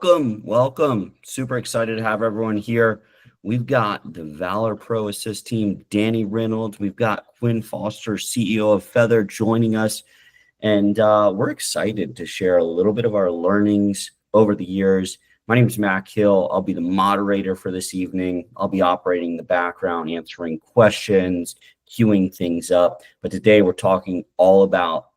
Welcome. Super excited to have everyone here. We've got the Valor Pro Assist team, Danny Reynolds. We've got Quinn Foster, CEO of Feather, joining us. And we're excited to share a little bit of our learnings over the years. My name is Mac Hill. I'll be the moderator for this evening. I'll be operating the background, answering questions, queuing things up. But today we're talking all about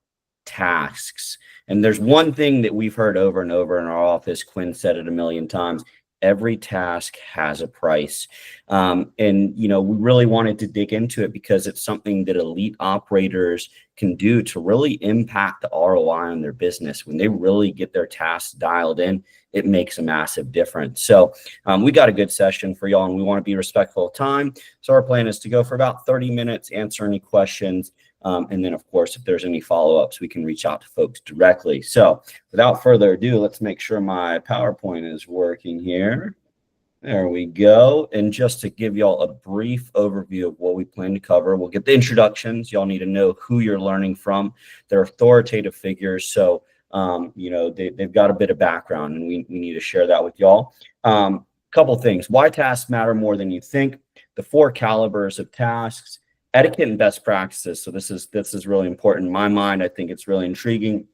tasks. And there's one thing that we've heard over and over in our office. Quinn said it a million times. Every task has a price. We really wanted to dig into it because it's something that elite operators can do to really impact the ROI on their business. When they really get their tasks dialed in, it makes a massive difference. So we got a good session for y'all, and we want to be respectful of time. So our plan is to go for about 30 minutes, answer any questions. And then, of course, if there's any follow-ups, we can reach out to folks directly. So without further ado, let's make sure my PowerPoint is working here. There we go. And just to give y'all a brief overview of what we plan to cover, we'll get the introductions. Y'all need to know who you're learning from. They're authoritative figures. So, they've got a bit of background, and we need to share that with y'all. Couple things. Why tasks matter more than you think. The 4 calibers of tasks. Etiquette and best practices. So this is really important in my mind. I think it's really intriguing.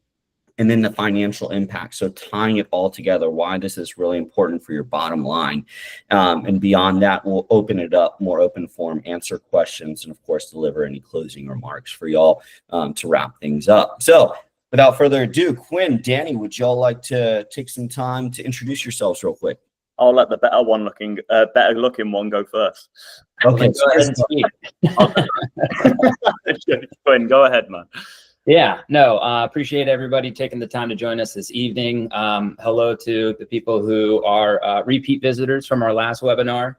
And then the financial impact. So tying it all together, why this is really important for your bottom line. And beyond that, we'll open it up, more open forum, answer questions, and of course, deliver any closing remarks for y'all to wrap things up. So without further ado, Quinn, Danny, would y'all like to take some time to introduce yourselves real quick? I'll let the better looking one go first. Okay, go ahead and speak. Quinn, go ahead, man. Yeah, no, appreciate everybody taking the time to join us this evening. Hello to the people who are repeat visitors from our last webinar.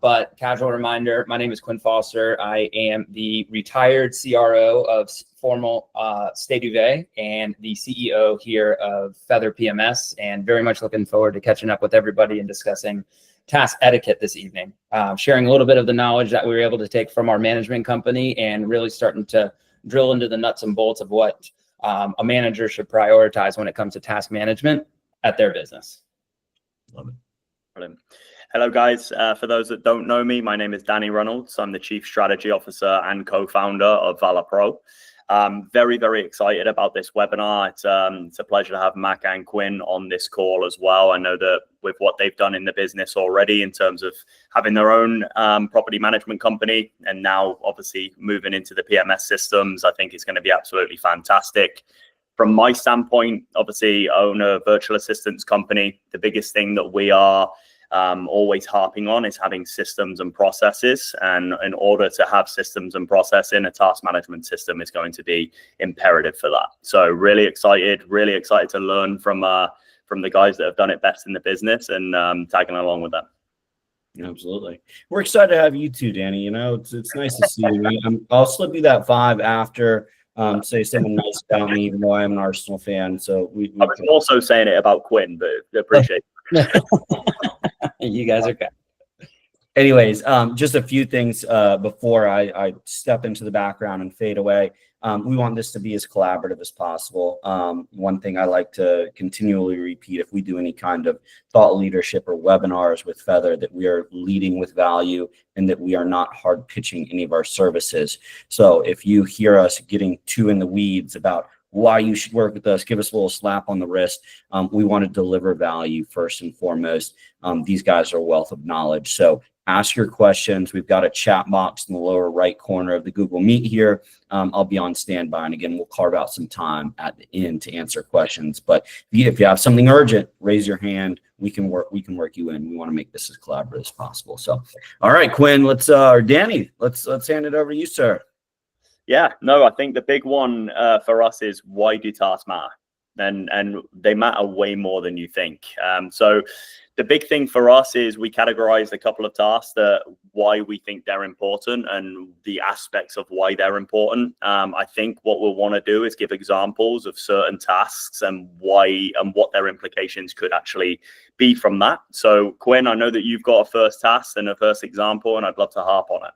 But casual reminder, my name is Quinn Foster. I am the retired CRO of formal Stay Duvet and the CEO here of Feather PMS, and very much looking forward to catching up with everybody and discussing task etiquette this evening, sharing a little bit of the knowledge that we were able to take from our management company and really starting to drill into the nuts and bolts of what a manager should prioritize when it comes to task management at their business. Love it. Brilliant. Hello, guys. For those that don't know me, my name is Danny Reynolds. I'm the Chief Strategy Officer and co-founder of Valor Pro. Very, very excited about this webinar. It's a pleasure to have Mac and Quinn on this call as well. I know that with what they've done in the business already in terms of having their own property management company and now obviously moving into the PMS systems, I think it's going to be absolutely fantastic. From my standpoint, obviously own a virtual assistance company. The biggest thing that we are always harping on is having systems and processes, and in order to have systems and process in a task management system is going to be imperative for that. So really excited to learn from the guys that have done it best in the business and tagging along with them. Absolutely. We're excited to have you too, Danny. It's nice to see you. I'll slip you that 5 after say something nice about me, even though I am an Arsenal fan. So I was also saying it about Quinn, but appreciate it. You guys are good. Anyways, just a few things before I step into the background and fade away. We want this to be as collaborative as possible. One thing I like to continually repeat, if we do any kind of thought leadership or webinars with Feather, that we are leading with value and that we are not hard pitching any of our services. So if you hear us getting too in the weeds about why you should work with us, give us a little slap on the wrist. We want to deliver value first and foremost. These guys are a wealth of knowledge. So ask your questions. We've got a chat box in the lower right corner of the Google Meet here. I'll be on standby. And again, we'll carve out some time at the end to answer questions. But if you have something urgent, raise your hand. We can work you in. We want to make this as collaborative as possible. So, all right, Quinn, Danny, let's hand it over to you, sir. Yeah, no, I think the big one for us is, why do tasks matter? And they matter way more than you think. So the big thing for us is we categorize a couple of tasks that why we think they're important and the aspects of why they're important. I think what we'll want to do is give examples of certain tasks and why and what their implications could actually be from that. So Quinn, I know that you've got a first task and a first example, and I'd love to harp on it.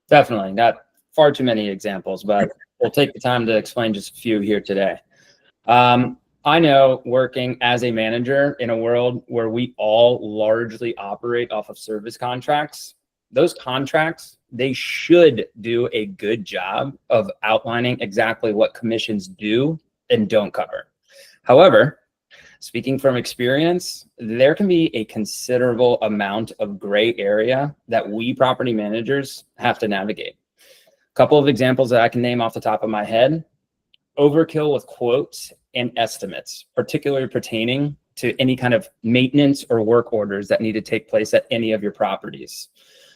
Definitely. Not far too many examples, but we'll take the time to explain just a few here today. I know, working as a manager in a world where we all largely operate off of service contracts, those contracts, they should do a good job of outlining exactly what commissions do and don't cover. However, speaking from experience, there can be a considerable amount of gray area that we property managers have to navigate. A couple of examples that I can name off the top of my head: overkill with quotes and estimates, particularly pertaining to any kind of maintenance or work orders that need to take place at any of your properties.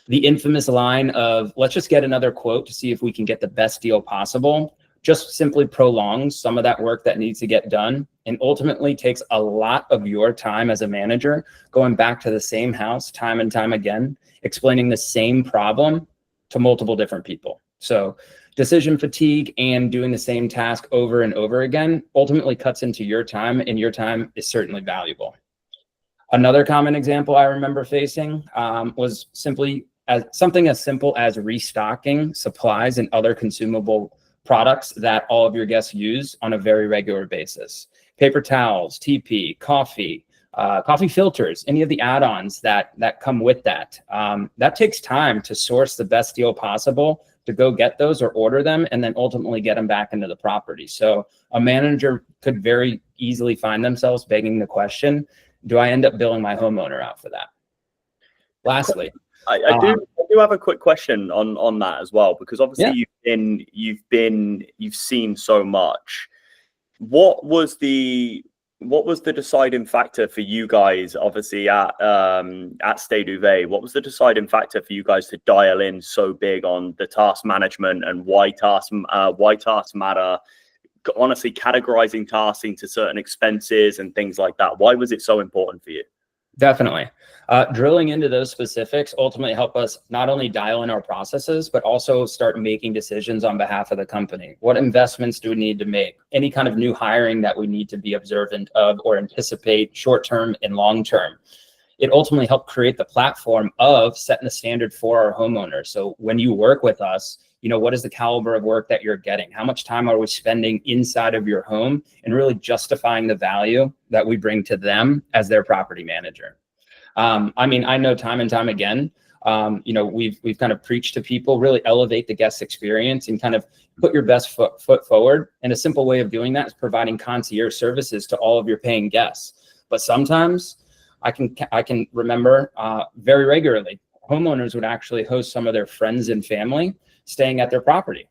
The infamous line of, let's just get another quote to see if we can get the best deal possible, just simply prolongs some of that work that needs to get done, and ultimately takes a lot of your time as a manager going back to the same house time and time again, explaining the same problem to multiple different people. So decision fatigue and doing the same task over and over again ultimately cuts into your time, and your time is certainly valuable. Another common example I remember facing was simply something as simple as restocking supplies and other consumable products that all of your guests use on a very regular basis. Paper towels, TP, coffee, coffee filters, any of the add-ons that come with that. That takes time to source the best deal possible, to go get those or order them, and then ultimately get them back into the property. So a manager could very easily find themselves begging the question, do I end up billing my homeowner out for that? Lastly, I do have a quick question on that as well, because obviously you've seen so much. What was the deciding factor for you guys, obviously at Stay Duvet? What was the deciding factor for you guys to dial in so big on the task management and why tasks matter? Honestly, categorizing tasks into certain expenses and things like that. Why was it so important for you? Definitely. Drilling into those specifics ultimately help us not only dial in our processes, but also start making decisions on behalf of the company. What investments do we need to make? Any kind of new hiring that we need to be observant of or anticipate short-term and long-term. It ultimately helped create the platform of setting the standard for our homeowners. So when you work with us, you know, what is the caliber of work that you're getting? How much time are we spending inside of your home, and really justifying the value that we bring to them as their property manager? I mean, I know time and time again, you know, we've kind of preached to people, really elevate the guest experience and kind of put your best foot forward. And a simple way of doing that is providing concierge services to all of your paying guests. But sometimes I can remember very regularly, homeowners would actually host some of their friends and family staying at their property.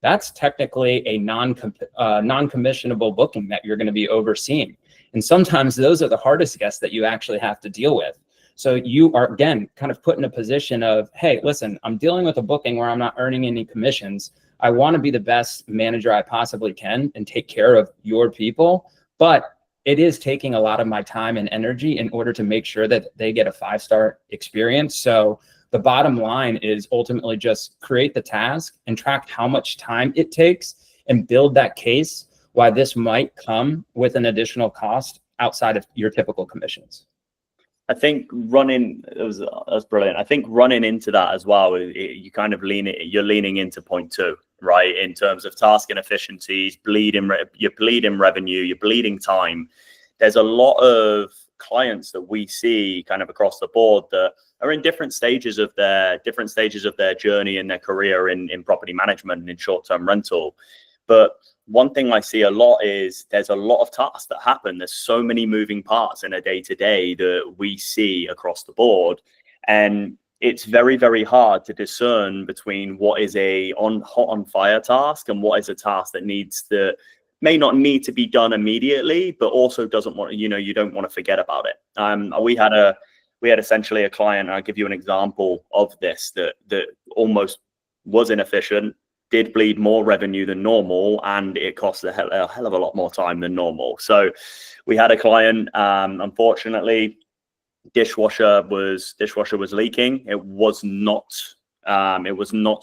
That's technically a non-commissionable booking that you're going to be overseeing. And sometimes those are the hardest guests that you actually have to deal with. So you are, again, kind of put in a position of, hey, listen, I'm dealing with a booking where I'm not earning any commissions. I want to be the best manager I possibly can and take care of your people. But it is taking a lot of my time and energy in order to make sure that they get a 5-star experience. So the bottom line is ultimately just create the task and track how much time it takes and build that case why this might come with an additional cost outside of your typical commissions. I think that's brilliant. I think running into that as well, you kind of you're leaning into point 2, right? In terms of task inefficiencies, you're bleeding revenue, you're bleeding time. There's a lot of clients that we see kind of across the board that are in different stages of their journey in their career in property management and in short-term rental. But one thing I see a lot is there's a lot of tasks that happen. There's so many moving parts in a day-to-day that we see across the board. And it's very, very hard to discern between what is a hot on fire task and what is a task that may not need to be done immediately, but also doesn't want, you don't want to forget about it. We had essentially a client, and I'll give you an example of this, that almost was inefficient, did bleed more revenue than normal, and it cost a hell of a lot more time than normal. So we had a client, unfortunately, dishwasher was leaking. It was not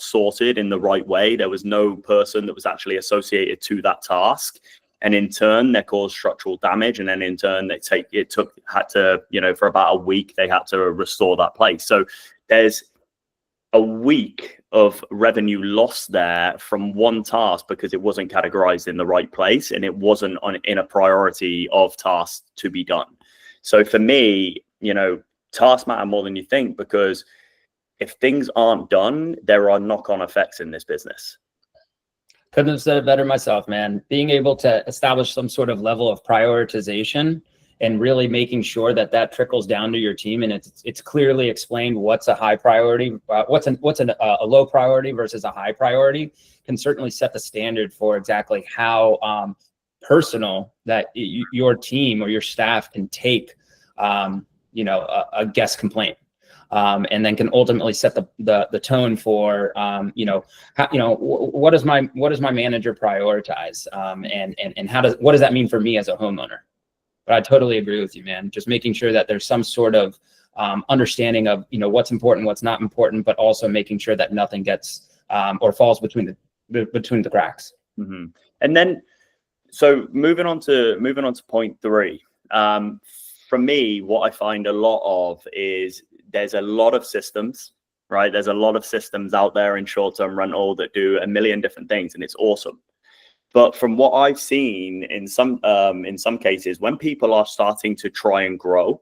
sorted in the right way. There was no person that was actually associated to that task, and in turn that caused structural damage, and then in turn for about a week they had to restore that place. So there's a week of revenue lost there from one task because it wasn't categorized in the right place and it wasn't in a priority of tasks to be done. So for me, tasks matter more than you think, because if things aren't done, there are knock-on effects in this business. Couldn't have said it better myself, man. Being able to establish some sort of level of prioritization and really making sure that that trickles down to your team, and it's clearly explained what's a high priority, what's a low priority versus a high priority, can certainly set the standard for exactly how personal that your team or your staff can take, a guest complaint. And then can ultimately set the tone for what does my manager prioritize, and what does that mean for me as a homeowner? But I totally agree with you, man. Just making sure that there's some sort of understanding of what's important, what's not important, but also making sure that nothing gets or falls between the cracks. Mm-hmm. And then, so moving on to point 3. For me, what I find a lot of is there's a lot of systems, right? There's a lot of systems out there in short-term rental that do a million different things, and it's awesome. But from what I've seen in some cases, when people are starting to try and grow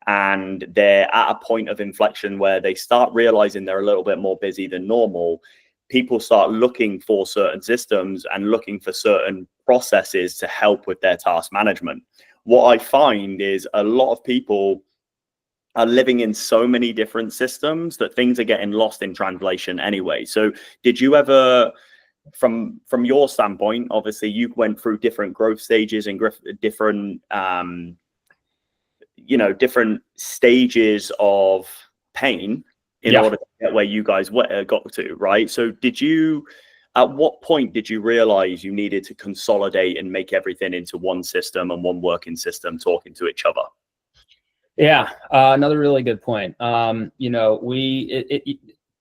and they're at a point of inflection where they start realizing they're a little bit more busy than normal, people start looking for certain systems and looking for certain processes to help with their task management. What I find is a lot of people are living in so many different systems that things are getting lost in translation anyway. So did you ever, from your standpoint, obviously you went through different growth stages and different different stages of pain in order to get where you guys got to, right? So at what point did you realize you needed to consolidate and make everything into one system and one working system talking to each other? Yeah, another really good point.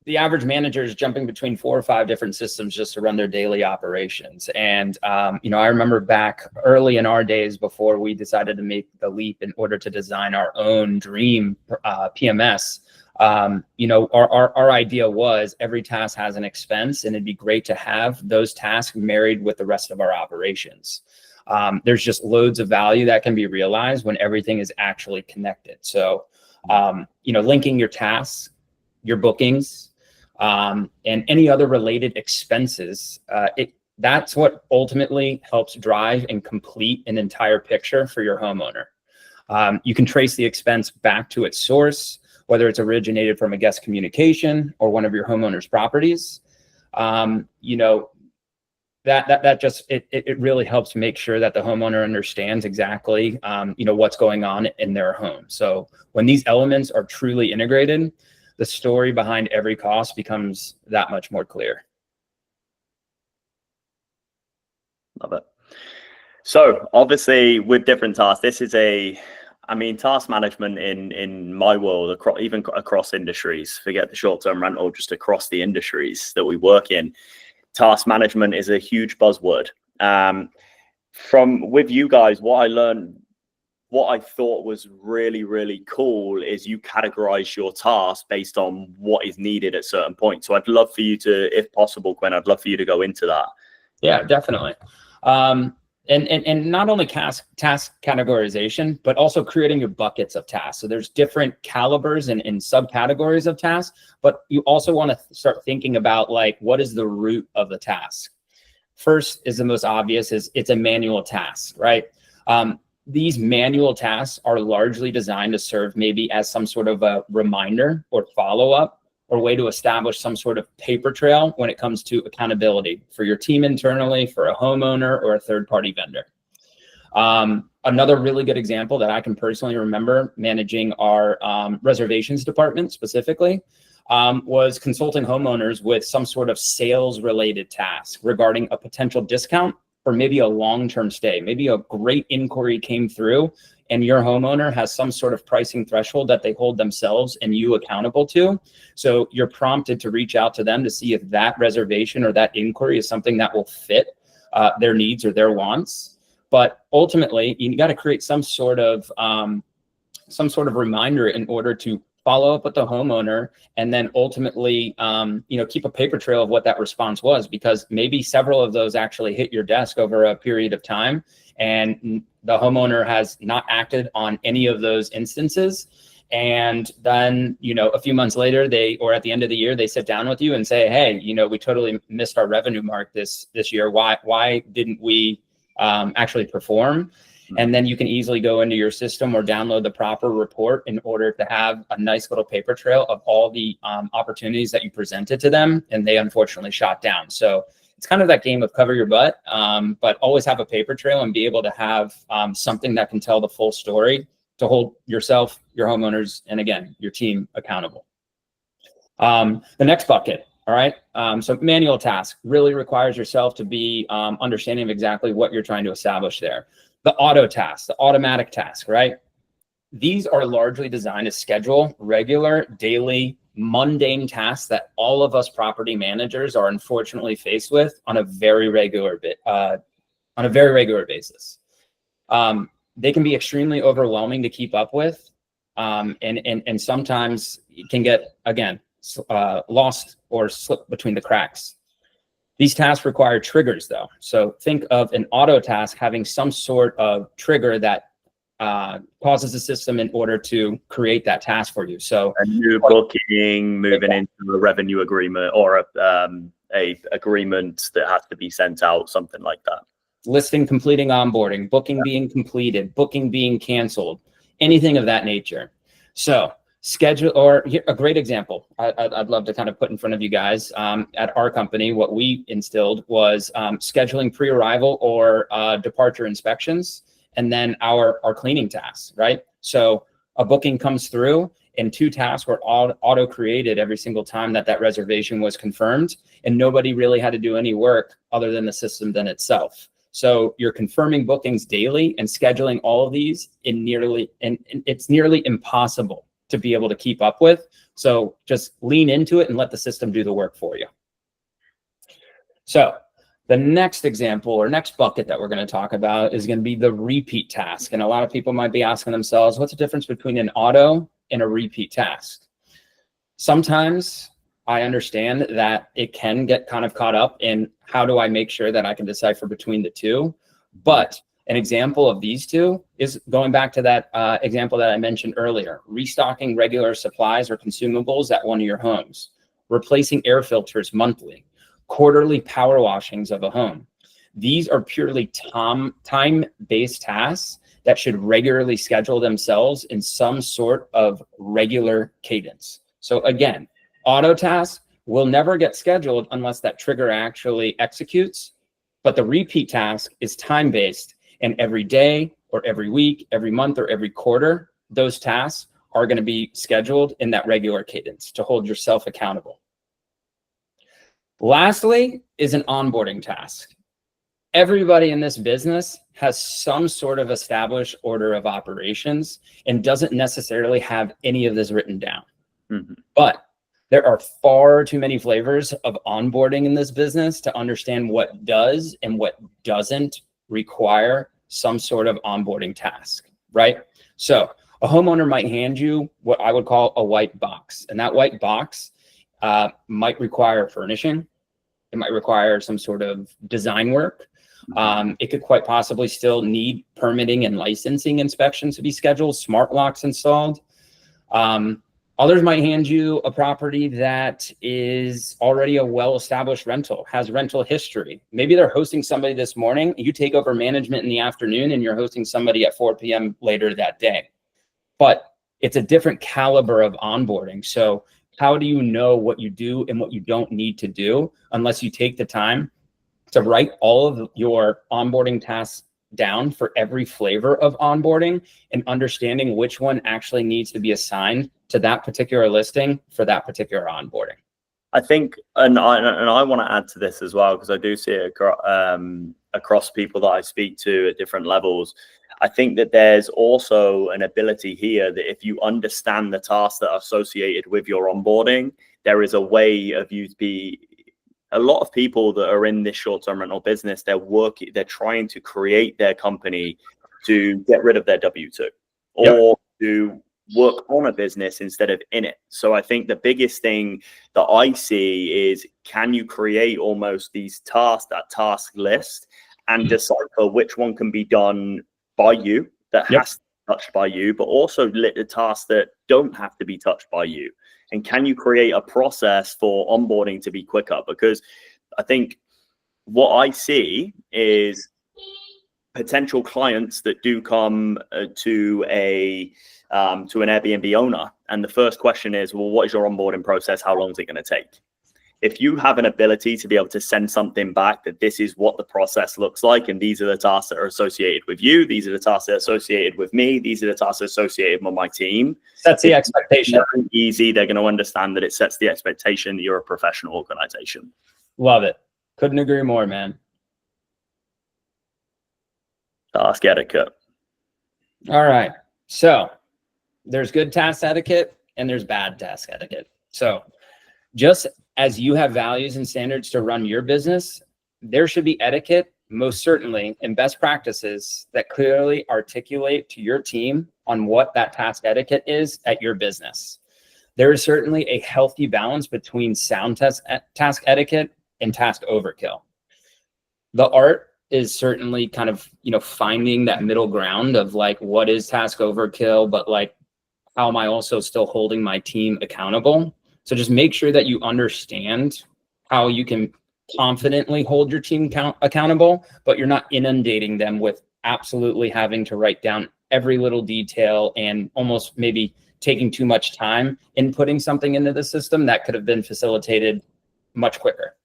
The average manager is jumping between 4 or 5 different systems just to run their daily operations. And, I remember back early in our days before we decided to make the leap in order to design our own dream PMS. Our idea was every task has an expense, and it'd be great to have those tasks married with the rest of our operations. There's just loads of value that can be realized when everything is actually connected. So, linking your tasks, your bookings, and any other related expenses, that's what ultimately helps drive and complete an entire picture for your homeowner. You can trace the expense back to its source, whether it's originated from a guest communication or one of your homeowner's properties. That just it really helps make sure that the homeowner understands exactly what's going on in their home. So when these elements are truly integrated, the story behind every cost becomes that much more clear. Love it. So obviously with different tasks, this is task management in my world, even across industries, forget the short-term rental, just across the industries that we work in, task management is a huge buzzword. With you guys, what I learned, what I thought was really, really cool is you categorize your tasks based on what is needed at certain points. So I'd love for you to, if possible, Gwen, I'd love for you to go into that. Yeah, definitely. And not only task categorization, but also creating your buckets of tasks. So there's different calibers and subcategories of tasks, but you also want to start thinking about what is the root of the task. First is the most obvious, is it's a manual task, right? These manual tasks are largely designed to serve maybe as some sort of a reminder or follow-up or way to establish some sort of paper trail when it comes to accountability for your team internally, for a homeowner or a third-party vendor. Another really good example that I can personally remember managing our reservations department specifically was consulting homeowners with some sort of sales-related task regarding a potential discount or maybe a long-term stay. Maybe a great inquiry came through and your homeowner has some sort of pricing threshold that they hold themselves and you accountable to. So you're prompted to reach out to them to see if that reservation or that inquiry is something that will fit their needs or their wants. But ultimately, you got to create some sort of reminder in order to follow up with the homeowner, and then ultimately, keep a paper trail of what that response was, because maybe several of those actually hit your desk over a period of time, and the homeowner has not acted on any of those instances. And then, a few months later, or at the end of the year, they sit down with you and say, hey, we totally missed our revenue mark this year. Why didn't we actually perform? And then you can easily go into your system or download the proper report in order to have a nice little paper trail of all the opportunities that you presented to them, and they unfortunately shot down. So it's kind of that game of cover your butt, but always have a paper trail and be able to have something that can tell the full story to hold yourself, your homeowners, and again, your team accountable. The next bucket, all right? So manual task really requires yourself to be understanding of exactly what you're trying to establish there. The auto task, the automatic task, right? These are largely designed to schedule regular, daily, mundane tasks that all of us property managers are unfortunately faced with on a very regular basis. They can be extremely overwhelming to keep up with, and sometimes can get, again, lost or slip between the cracks. These tasks require triggers, though. So think of an auto task having some sort of trigger that causes the system in order to create that task for you. So a new booking, moving into a revenue agreement, or a agreement that has to be sent out, something like that. Listing completing onboarding, booking being completed, booking being canceled, anything of that nature. So schedule, or a great example I'd love to kind of put in front of you guys. At our company, what we instilled was scheduling pre-arrival or departure inspections, and then our cleaning tasks, right? So a booking comes through, and 2 tasks were auto created every single time that reservation was confirmed, and nobody really had to do any work other than the system then itself. So you're confirming bookings daily and scheduling all of these and it's nearly impossible to be able to keep up with. So just lean into it and let the system do the work for you. So the next example or next bucket that we're going to talk about is going to be the repeat task. And a lot of people might be asking themselves, what's the difference between an auto and a repeat task? Sometimes I understand that it can get kind of caught up in how do I make sure that I can decipher between the two. But an example of these two is going back to that example that I mentioned earlier, restocking regular supplies or consumables at one of your homes, replacing air filters monthly, quarterly power washings of a home. These are purely time-based tasks that should regularly schedule themselves in some sort of regular cadence. So again, auto tasks will never get scheduled unless that trigger actually executes, but the repeat task is time-based, and every day or every week, every month or every quarter, those tasks are going to be scheduled in that regular cadence to hold yourself accountable. Lastly is an onboarding task. Everybody in this business has some sort of established order of operations and doesn't necessarily have any of this written down. Mm-hmm. But there are far too many flavors of onboarding in this business to understand what does and what doesn't require some sort of onboarding task, right? So a homeowner might hand you what I would call a white box, and that white box might require furnishing. It might require some sort of design work. It could quite possibly still need permitting and licensing inspections to be scheduled, smart locks installed. Others might hand you a property that is already a well-established rental, has rental history. Maybe they're hosting somebody this morning, you take over management in the afternoon, and you're hosting somebody at 4 p.m. later that day. But it's a different caliber of onboarding. So how do you know what you do and what you don't need to do unless you take the time to write all of your onboarding tasks down for every flavor of onboarding and understanding which one actually needs to be assigned to that particular listing for that particular onboarding? I think, and I want to add to this as well, because I do see it across people that I speak to at different levels. I think that there's also an ability here that if you understand the tasks that are associated with your onboarding, there is a way of you to be. A lot of people that are in this short-term rental business, they're trying to create their company to get rid of their W-2 or to work on a business instead of in it. So I think the biggest thing that I see is, can you create almost these tasks, that task list, and decipher which one can be done by you, that has to be touched by you, but also the tasks that don't have to be touched by you. And can you create a process for onboarding to be quicker? Because I think what I see is potential clients that do come to an Airbnb owner, and the first question is, well, what is your onboarding process? How long is it going to take? If you have an ability to be able to send something back that this is what the process looks like, and these are the tasks that are associated with you, these are the tasks that are associated with me, these are the tasks associated with my team. That's the expectation. Easy. They're going to understand that it sets the expectation that you're a professional organization. Love it. Couldn't agree more, man. Task etiquette. All right. So there's good task etiquette and there's bad task etiquette. So just as you have values and standards to run your business, there should be etiquette, most certainly, and best practices that clearly articulate to your team on what that task etiquette is at your business. There is certainly a healthy balance between sound task etiquette and task overkill. The art is certainly kind of, finding that middle ground of like, what is task overkill, but like, how am I also still holding my team accountable? So just make sure that you understand how you can confidently hold your team accountable, but you're not inundating them with absolutely having to write down every little detail and almost maybe taking too much time inputting something into the system that could have been facilitated much quicker.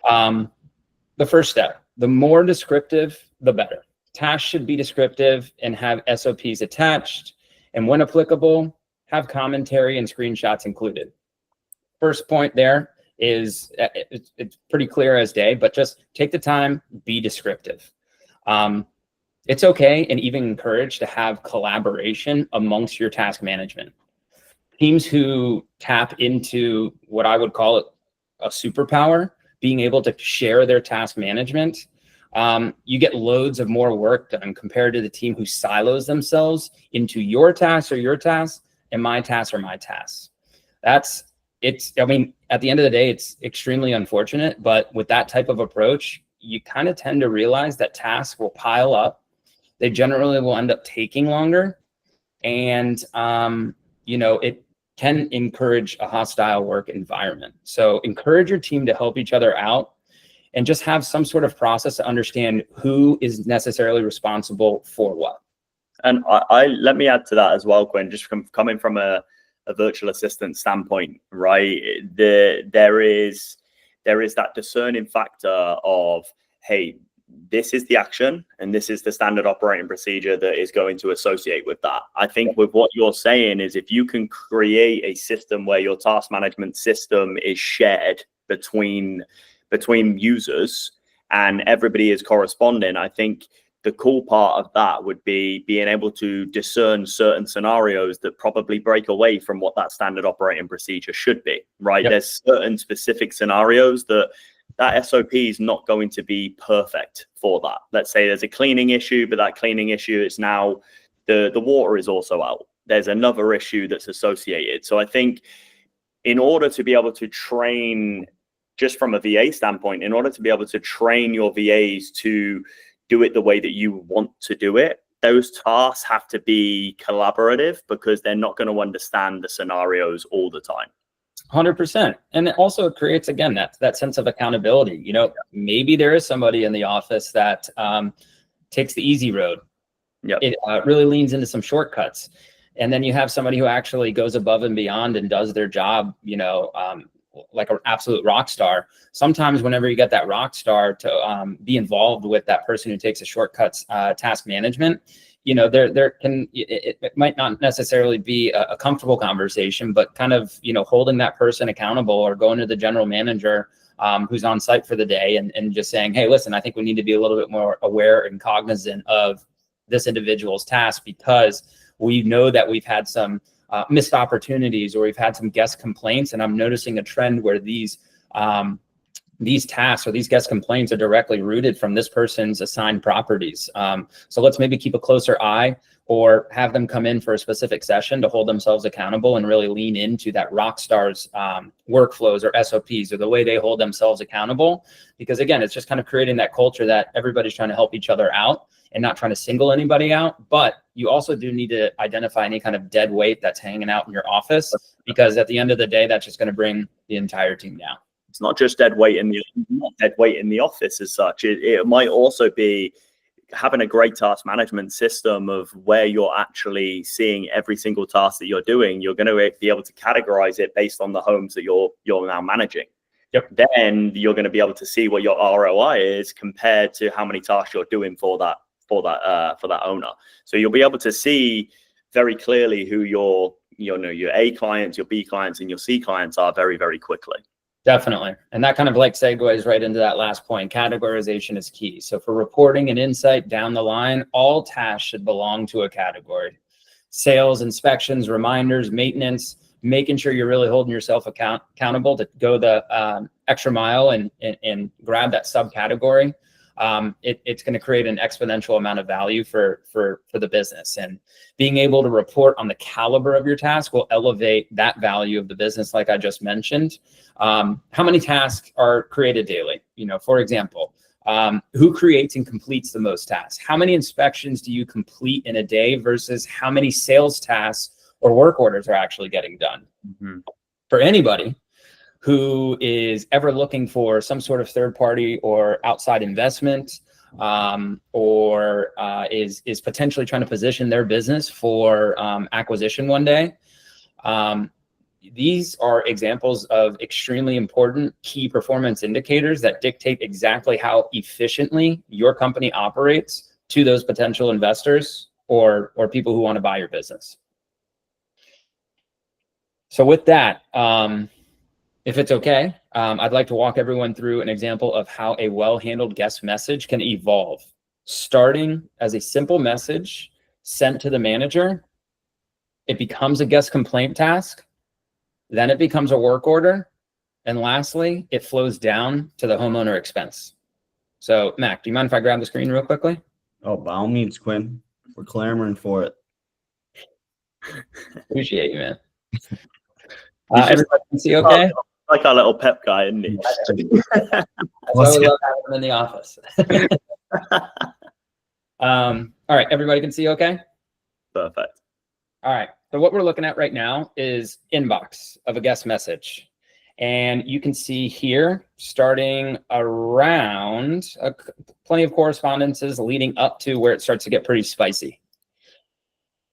The first step, the more descriptive, the better. Tasks should be descriptive and have SOPs attached, and when applicable, have commentary and screenshots included. First point there is, it's pretty clear as day, but just take the time, be descriptive. It's okay and even encouraged to have collaboration amongst your task management. Teams who tap into what I would call a superpower, being able to share their task management, you get loads of more work done compared to the team who silos themselves into your tasks or your tasks and my tasks or my tasks. I mean, at the end of the day, it's extremely unfortunate, but with that type of approach, you kind of tend to realize that tasks will pile up. They generally will end up taking longer. And, it can encourage a hostile work environment. So encourage your team to help each other out and just have some sort of process to understand who is necessarily responsible for what. And I let me add to that as well, Quinn, just coming from a virtual assistant standpoint, right? There is that discerning factor of, hey, this is the action and this is the standard operating procedure that is going to associate with that. I think with what you're saying is, if you can create a system where your task management system is shared between users and everybody is corresponding, I think the cool part of that would be being able to discern certain scenarios that probably break away from what that standard operating procedure should be, right? Yep. There's certain specific scenarios that SOP is not going to be perfect for that. Let's say there's a cleaning issue, but that cleaning issue is now the water is also out. There's another issue that's associated. So I think in order to be able to train, just from a VA standpoint, in order to be able to train your VAs to do it the way that you want to do it, those tasks have to be collaborative, because they're not going to understand the scenarios all the time. 100%. And it also creates, again, that sense of accountability. Maybe there is somebody in the office that takes the easy road. Yep. It really leans into some shortcuts. And then you have somebody who actually goes above and beyond and does their job, like an absolute rock star. Sometimes whenever you get that rock star to be involved with that person who takes a shortcuts task management, it might not necessarily be a comfortable conversation, but kind of, holding that person accountable, or going to the general manager who's on site for the day and just saying, hey, listen, I think we need to be a little bit more aware and cognizant of this individual's task, because we know that we've had some missed opportunities, or we've had some guest complaints, and I'm noticing a trend where these these tasks or these guest complaints are directly rooted from this person's assigned properties. So let's maybe keep a closer eye or have them come in for a specific session to hold themselves accountable and really lean into that rock stars workflows or SOPs or the way they hold themselves accountable. Because again, it's just kind of creating that culture that everybody's trying to help each other out and not trying to single anybody out. But you also do need to identify any kind of dead weight that's hanging out in your office, because at the end of the day, that's just going to bring the entire team down. It's not just dead weight in the office as such. It might also be having a great task management system of where you're actually seeing every single task that you're doing. You're going to be able to categorize it based on the homes that you're now managing. Yep. Then you're going to be able to see what your ROI is compared to how many tasks you're doing for that owner. So you'll be able to see very clearly who your A clients, your B clients, and your C clients are very, very quickly. Definitely. And that kind of like segues right into that last point. Categorization is key. So for reporting and insight down the line, all tasks should belong to a category. Sales, inspections, reminders, maintenance, making sure you're really holding yourself accountable to go the extra mile and grab that subcategory. It's going to create an exponential amount of value for the business, and being able to report on the caliber of your task will elevate that value of the business. Like I just mentioned, how many tasks are created daily? For example, who creates and completes the most tasks? How many inspections do you complete in a day versus how many sales tasks or work orders are actually getting done? Mm-hmm. For anybody who is ever looking for some sort of third party or outside investment, or is potentially trying to position their business for acquisition one day, these are examples of extremely important key performance indicators that dictate exactly how efficiently your company operates to those potential investors or people who want to buy your business. So with that, if it's okay, I'd like to walk everyone through an example of how a well-handled guest message can evolve, starting as a simple message sent to the manager. It becomes a guest complaint task. Then it becomes a work order. And lastly, it flows down to the homeowner expense. So Mac, do you mind if I grab the screen real quickly? Oh, by all means, Quinn. We're clamoring for it. Appreciate you, man. Everybody can see okay? Like our little pep guy, isn't he? That's why we love having him in the office. All right, everybody can see okay? Perfect. All right, so what we're looking at right now is inbox of a guest message. And you can see here, starting around plenty of correspondences leading up to where it starts to get pretty spicy.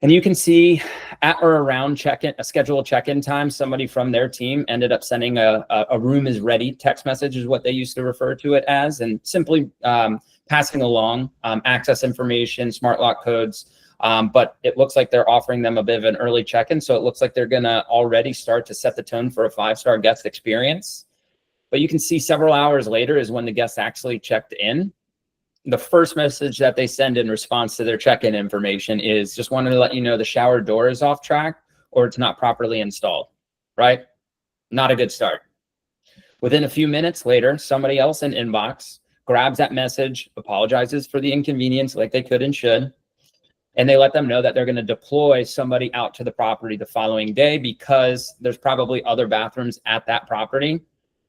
And you can see at or around a scheduled check-in time, somebody from their team ended up sending a room is ready text message is what they used to refer to it as, and simply passing along access information, smart lock codes. But it looks like they're offering them a bit of an early check-in. So it looks like they're gonna already start to set the tone for a 5-star guest experience. But you can see several hours later is when the guest actually checked in. The first message that they send in response to their check-in information is just wanted to let you know the shower door is off track or it's not properly installed, right? Not a good start. Within a few minutes later, somebody else in inbox grabs that message, apologizes for the inconvenience like they could and should, and they let them know that they're going to deploy somebody out to the property the following day because there's probably other bathrooms at that property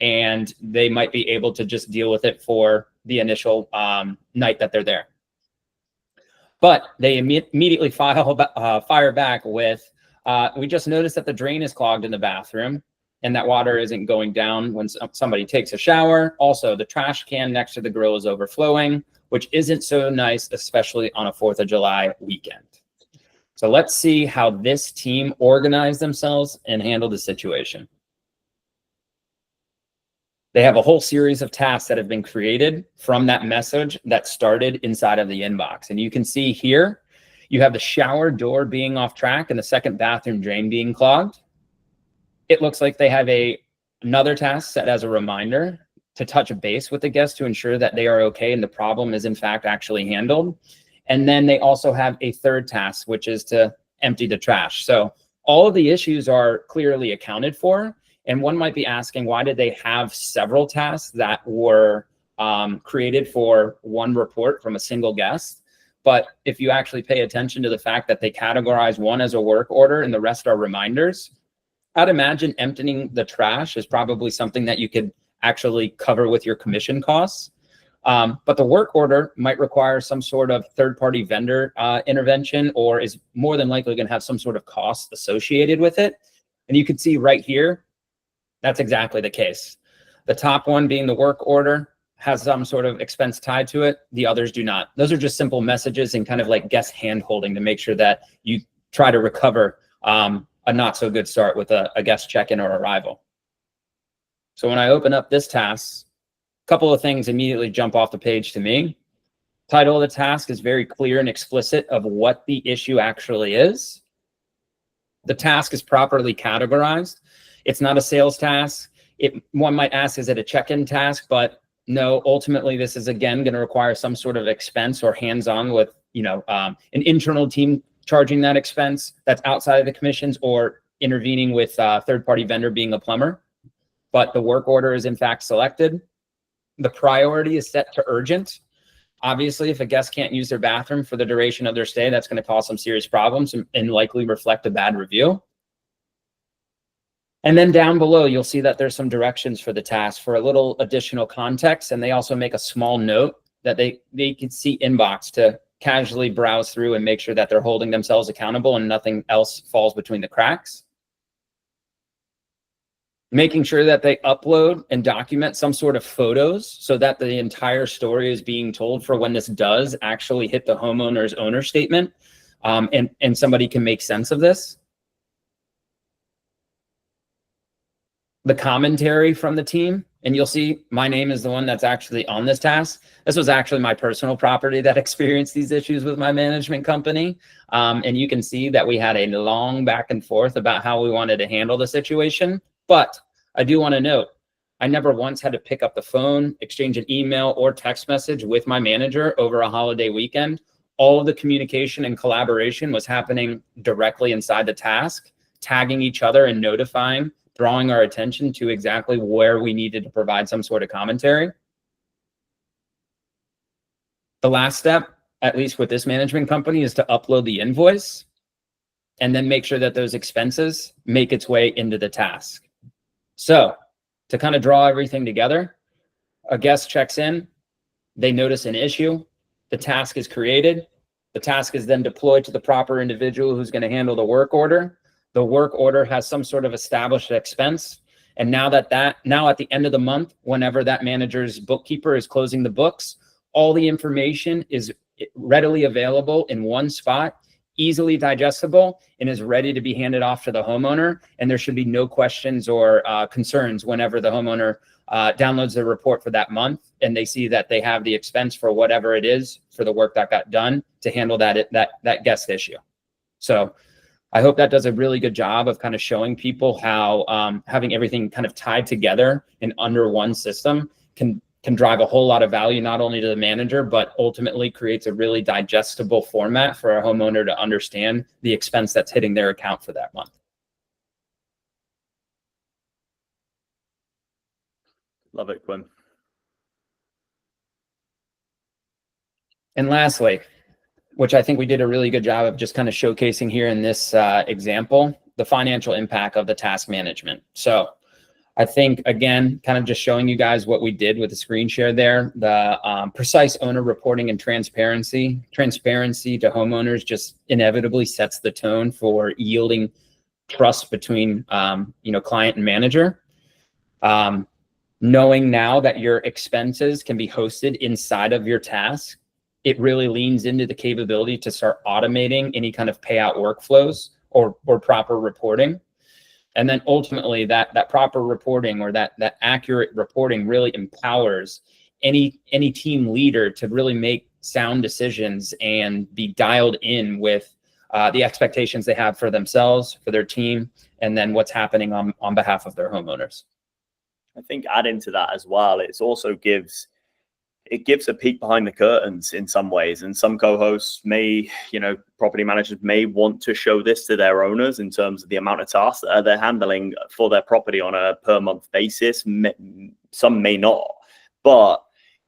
and they might be able to just deal with it for the initial night that they're there. But they immediately fire back with, we just noticed that the drain is clogged in the bathroom and that water isn't going down when somebody takes a shower. Also, the trash can next to the grill is overflowing, which isn't so nice, especially on a 4th of July weekend. So let's see how this team organized themselves and handled the situation. They have a whole series of tasks that have been created from that message that started inside of the inbox. And you can see here, you have the shower door being off track and the second bathroom drain being clogged. It looks like they have another task set as a reminder to touch base with the guest to ensure that they are okay and the problem is in fact actually handled. And then they also have a third task, which is to empty the trash. So all of the issues are clearly accounted for. And one might be asking, why did they have several tasks that were created for one report from a single guest? But if you actually pay attention to the fact that they categorize one as a work order and the rest are reminders, I'd imagine emptying the trash is probably something that you could actually cover with your commission costs. But the work order might require some sort of third-party vendor intervention, or is more than likely going to have some sort of cost associated with it. And you can see right here, that's exactly the case. The top one being the work order has some sort of expense tied to it. The others do not. Those are just simple messages and kind of like guest hand-holding to make sure that you try to recover a not so good start with a guest check-in or arrival. So when I open up this task, a couple of things immediately jump off the page to me. Title of the task is very clear and explicit of what the issue actually is. The task is properly categorized. It's not a sales task. One might ask, is it a check-in task? But no, ultimately, this is, again, going to require some sort of expense or hands-on with, an internal team charging that expense that's outside of the commissions, or intervening with a third-party vendor being a plumber. But the work order is, in fact, selected. The priority is set to urgent. Obviously, if a guest can't use their bathroom for the duration of their stay, that's going to cause some serious problems and likely reflect a bad review. And then down below, you'll see that there's some directions for the task for a little additional context. And they also make a small note that they can see inbox to casually browse through and make sure that they're holding themselves accountable and nothing else falls between the cracks. Making sure that they upload and document some sort of photos so that the entire story is being told for when this does actually hit the homeowner's owner statement, and somebody can make sense of this. The commentary from the team, and you'll see my name is the one that's actually on this task. This was actually my personal property that experienced these issues with my management company. And you can see that we had a long back and forth about how we wanted to handle the situation. But I do want to note, I never once had to pick up the phone, exchange an email or text message with my manager over a holiday weekend. All of the communication and collaboration was happening directly inside the task, tagging each other and notifying, drawing our attention to exactly where we needed to provide some sort of commentary. The last step, at least with this management company, is to upload the invoice and then make sure that those expenses make its way into the task. So to kind of draw everything together, a guest checks in, they notice an issue, the task is created, the task is then deployed to the proper individual who's going to handle the work order. The work order has some sort of established expense. And now at the end of the month, whenever that manager's bookkeeper is closing the books, all the information is readily available in one spot, easily digestible, and is ready to be handed off to the homeowner. And there should be no questions or concerns whenever the homeowner downloads the report for that month and they see that they have the expense for whatever it is for the work that got done to handle that guest issue. So I hope that does a really good job of kind of showing people how having everything kind of tied together and under one system can drive a whole lot of value, not only to the manager, but ultimately creates a really digestible format for a homeowner to understand the expense that's hitting their account for that month. Love it, Quinn. And lastly, which I think we did a really good job of just kind of showcasing here in this example, the financial impact of the task management. So I think, again, kind of just showing you guys what we did with the screen share there, the precise owner reporting and transparency to homeowners just inevitably sets the tone for yielding trust between, client and manager. Knowing now that your expenses can be hosted inside of your task, it really leans into the capability to start automating any kind of payout workflows or proper reporting. And then ultimately that proper reporting or that accurate reporting really empowers any team leader to really make sound decisions and be dialed in with the expectations they have for themselves, for their team, and then what's happening on behalf of their homeowners. I think adding to that as well, it also gives it gives a peek behind the curtains in some ways. And some co-hosts may, property managers may want to show this to their owners in terms of the amount of tasks that they're handling for their property on a per month basis. Some may not, but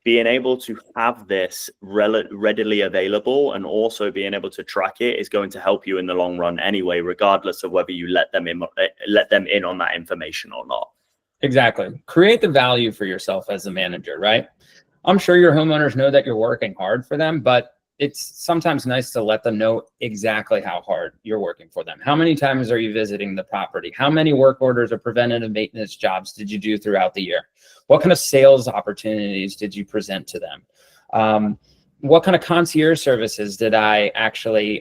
being able to have this readily available and also being able to track it is going to help you in the long run anyway, regardless of whether you let them in on that information or not. Exactly. Create the value for yourself as a manager, right? I'm sure your homeowners know that you're working hard for them, but it's sometimes nice to let them know exactly how hard you're working for them. How many times are you visiting the property? How many work orders or preventative maintenance jobs did you do throughout the year? What kind of sales opportunities did you present to them? What kind of concierge services did I actually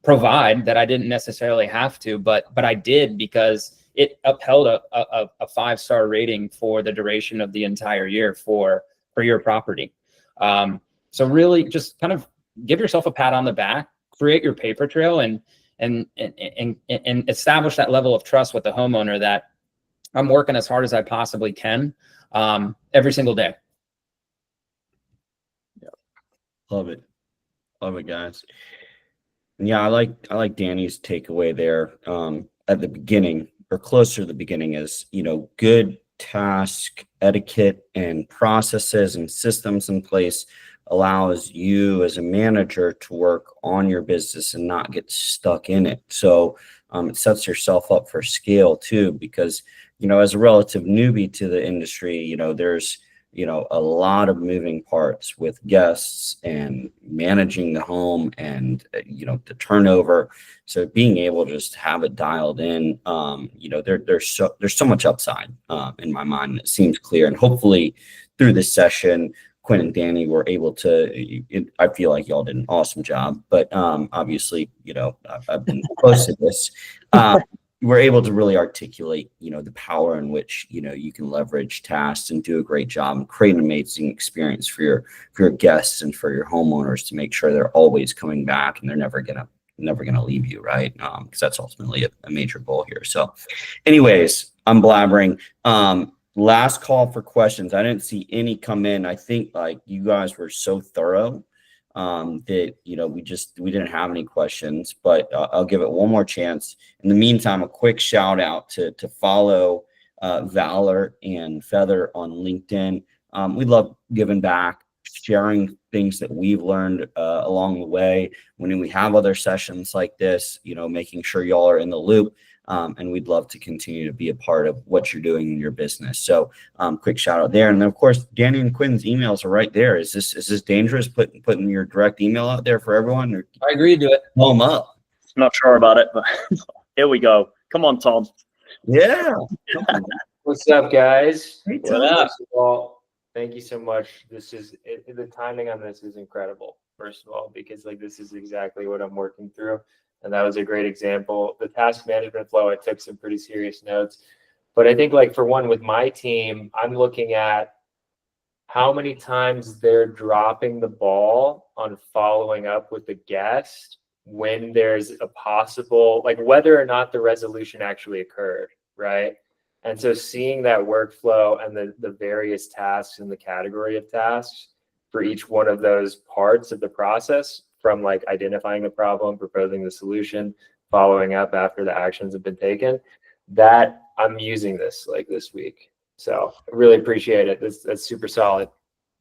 provide that I didn't necessarily have to, but I did because it upheld a 5-star rating for the duration of the entire year for your property. So really just kind of give yourself a pat on the back, create your paper trail, and establish that level of trust with the homeowner that I'm working as hard as I possibly can every single day. Yeah. Love it, guys. And yeah, I like Danny's takeaway there at the beginning, or closer to the beginning, is good task etiquette and processes and systems in place allows you as a manager to work on your business and not get stuck in it. So it sets yourself up for scale too, because as a relative newbie to the industry, there's a lot of moving parts with guests and managing the home and the turnover. So being able to just have it dialed in, there's so much upside in my mind. It seems clear, and hopefully through this session, Quinn and Danny were able to. I feel like y'all did an awesome job, but obviously, I've been close to this. We're able to really articulate, the power in which, you can leverage tasks and do a great job and create an amazing experience for your guests and for your homeowners to make sure they're always coming back and they're never gonna leave you, right? Because that's ultimately a major goal here. So, anyways, I'm blabbering. Last call for questions. I didn't see any come in. I think you guys were so thorough that we didn't have any questions, but I'll give it one more chance. In the meantime, a quick shout out to follow Valor and Feather on LinkedIn. We love giving back, sharing things that we've learned along the way. When we have other sessions like this, making sure y'all are in the loop. And we'd love to continue to be a part of what you're doing in your business. So quick shout out there. And then of course, Danny and Quinn's emails are right there. Is this dangerous putting your direct email out there for everyone? Or I agree to it. Blow them up. Not sure about it, but here we go. Come on, Tom. Yeah. What's up, guys? Hey, Tom. First of all, thank you so much. The timing on this is incredible, first of all, because this is exactly what I'm working through. And that was a great example. The task management flow, I took some pretty serious notes. But I think for one, with my team, I'm looking at how many times they're dropping the ball on following up with the guest when there's a possible, whether or not the resolution actually occurred, right? And so seeing that workflow and the various tasks in the category of tasks for each one of those parts of the process, from identifying the problem, proposing the solution, following up after the actions have been taken, that I'm using this this week. So I really appreciate it. That's super solid.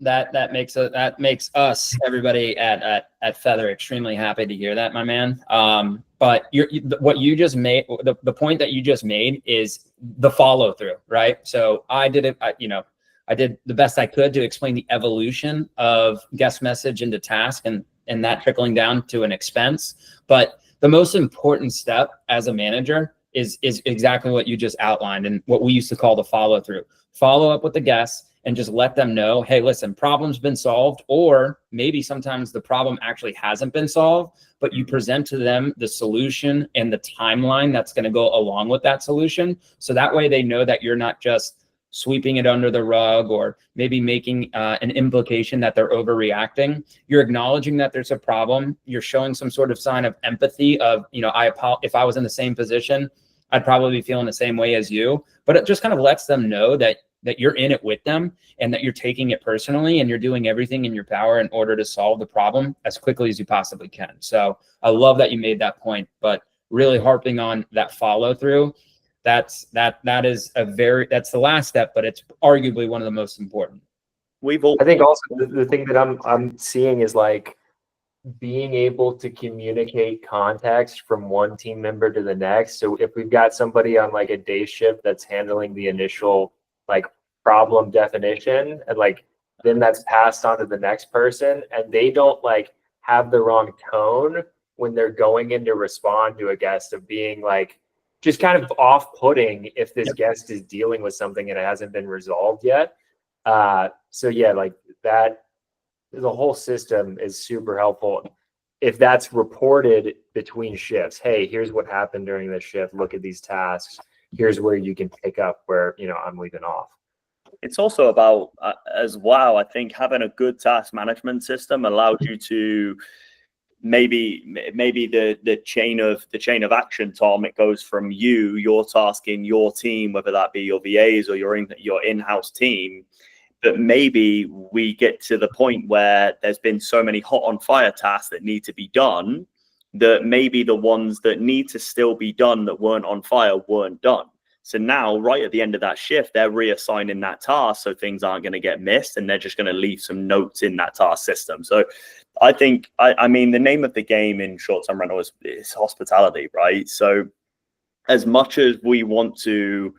That makes us, everybody at Feather, extremely happy to hear that, my man. But what you just made, the point that you just made is the follow through, right? So I did it. I did the best I could to explain the evolution of guest message into task and that trickling down to an expense. But the most important step as a manager is exactly what you just outlined and what we used to call the follow through. Follow up with the guests and just let them know, hey, listen, problem's been solved, or maybe sometimes the problem actually hasn't been solved, but you present to them the solution and the timeline that's going to go along with that solution. So that way they know that you're not just sweeping it under the rug or maybe making an implication that they're overreacting. You're acknowledging that there's a problem. You're showing some sort of sign of empathy of, if I was in the same position, I'd probably be feeling the same way as you. But it just kind of lets them know that that you're in it with them and that you're taking it personally and you're doing everything in your power in order to solve the problem as quickly as you possibly can. So I love that you made that point, but really harping on that follow through. That's the last step, but it's arguably one of the most important. I think also the thing that I'm seeing is like being able to communicate context from one team member to the next. So if we've got somebody on like a day shift that's handling the initial like problem definition, and like then that's passed on to the next person, and they don't like have the wrong tone when they're going in to respond to a guest, of being like just kind of off-putting if this guest is dealing with something and it hasn't been resolved yet. So yeah, like that, the whole system is super helpful. If that's reported between shifts, hey, here's what happened during this shift. Look at these tasks. Here's where you can pick up where, you know, I'm leaving off. It's also about, as well, I think having a good task management system allows you to maybe the chain of action, Tom, it goes from your task in your team, whether that be your VAs or your in-house team. But maybe we get to the point where there's been so many hot on fire tasks that need to be done that maybe the ones that need to still be done that weren't on fire weren't done. So now, right at the end of that shift, they're reassigning that task so things aren't going to get missed, and they're just going to leave some notes in that task system. So I think, I mean, the name of the game in short-term rental is hospitality, right? So as much as we want to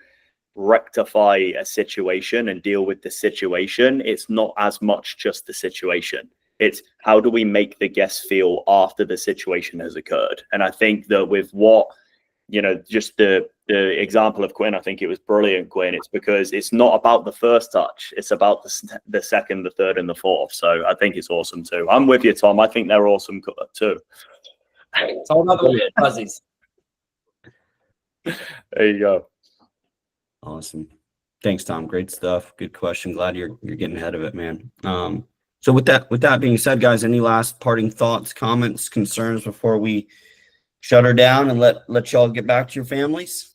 rectify a situation and deal with the situation, it's not as much just the situation. It's how do we make the guests feel after the situation has occurred? And I think that with what, you know, just the example of Quinn, I think it was brilliant, Quinn. It's because it's not about the first touch. It's about the second, the third, and the fourth. So I think it's awesome too. I'm with you, Tom. I think they're awesome too. It's all about the fuzzies. There you go. Awesome. Thanks, Tom. Great stuff. Good question. Glad you're getting ahead of it, man. So with that being said, guys, any last parting thoughts, comments, concerns before we shut her down and let y'all get back to your families?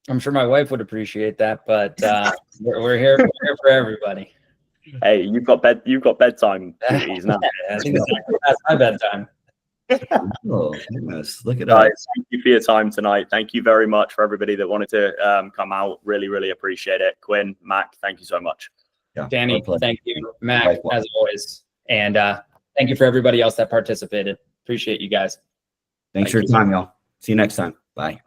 I'm sure my wife would appreciate that, but we're here for everybody. Hey, you've got bedtime duties now. I think that's my bedtime. Oh, goodness. Look at Guys, us. thank you for your time tonight. Thank you very much for everybody that wanted to come out. Really, really appreciate it. Quinn, Mac, thank you so much. Yeah, Danny, thank you. Mac, as always. And thank you for everybody else that participated. Appreciate you guys. Thanks for your time, y'all. See you next time. Bye.